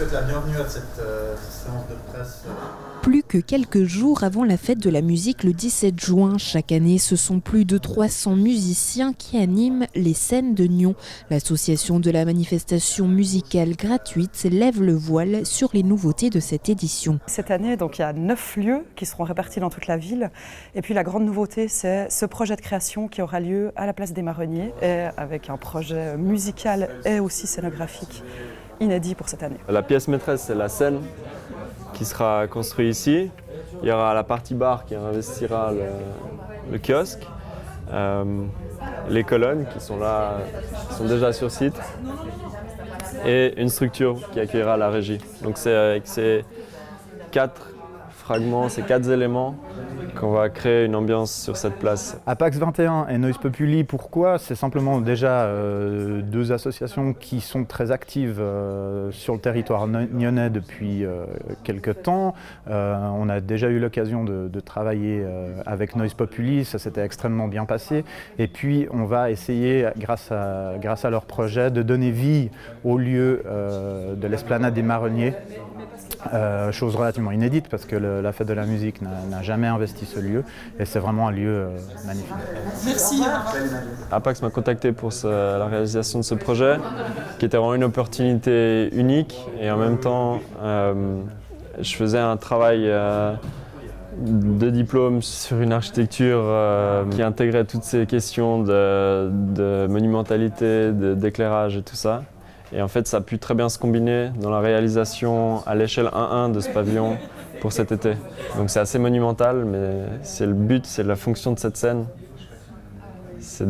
souhaite la bienvenue à cette séance de presse. Plus que quelques jours avant la fête de la musique le 17 juin, chaque année, ce sont plus de 300 musiciens qui animent les scènes de Nyon. L'association de la manifestation musicale gratuite lève le voile sur les nouveautés de cette édition. Cette année, donc, il y a 9 lieux qui seront répartis dans toute la ville. Et puis la grande nouveauté, c'est ce projet de création qui aura lieu à la place des Marronniers, et avec un projet musical et aussi scénographique inédit pour cette année. La pièce maîtresse, c'est la scène qui sera construit ici. Il y aura la partie bar qui investira le kiosque, les colonnes qui sont là, qui sont déjà sur site, et une structure qui accueillera la régie. Donc c'est avec ces 4 fragments, ces 4 éléments qu'on va créer une ambiance sur cette place. Apax 21 et Noise Populi, pourquoi ? C'est simplement déjà 2 associations qui sont très actives sur le territoire nyonnais depuis quelques temps. On a déjà eu l'occasion de travailler avec Noise Populi, ça s'était extrêmement bien passé. Et puis on va essayer, grâce à leur projet, de donner vie au lieu de l'esplanade des Marronniers. Chose relativement inédite parce que la fête de la musique n'a jamais investi ce lieu et c'est vraiment un lieu magnifique. Merci. Apax m'a contacté pour la réalisation de ce projet qui était vraiment une opportunité unique et en même temps je faisais un travail de diplôme sur une architecture qui intégrait toutes ces questions de monumentalité, d'éclairage et tout ça. Et en fait, ça a pu très bien se combiner dans la réalisation à l'échelle 1-1 de ce pavillon pour cet été. Donc c'est assez monumental, mais c'est le but, c'est la fonction de cette scène. C'est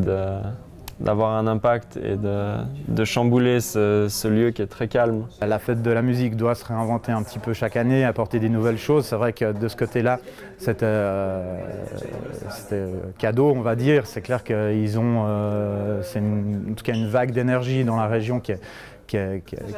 d'avoir un impact et de chambouler ce lieu qui est très calme. La fête de la musique doit se réinventer un petit peu chaque année, apporter des nouvelles choses. C'est vrai que de ce côté-là, c'était cadeau, on va dire. C'est clair qu'ils ont, en tout cas une vague d'énergie dans la région qui est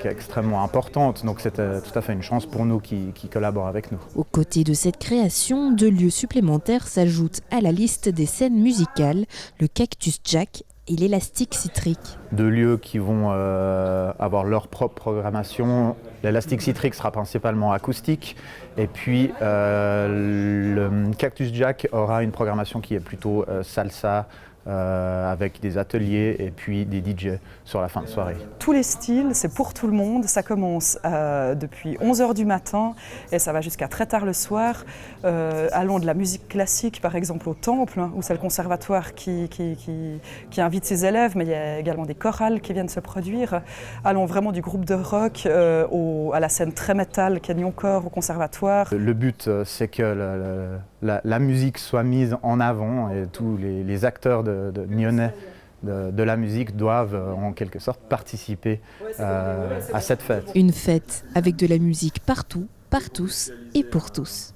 extrêmement importante. Donc c'était tout à fait une chance pour nous qui collaborent avec nous. Aux côtés de cette création, 2 lieux supplémentaires s'ajoutent à la liste des scènes musicales, le Cactus Jack et l'Élastique Citrique. 2 lieux qui vont avoir leur propre programmation. L'Élastique Citrique sera principalement acoustique et puis le Cactus Jack aura une programmation qui est plutôt salsa, avec des ateliers et puis des DJ sur la fin de soirée. Tous les styles, c'est pour tout le monde. Ça commence depuis 11h du matin et ça va jusqu'à très tard le soir. Allons de la musique classique, par exemple, au Temple, où c'est le conservatoire qui invite ses élèves, mais il y a également des chorales qui viennent se produire. Allons vraiment du groupe de rock à la scène très métal, Canyon-Corps, au conservatoire. Le but, c'est que la musique soit mise en avant et tous les acteurs de nyonnais de la musique doivent en quelque sorte participer à cette fête. Une fête avec de la musique partout, par tous et pour tous.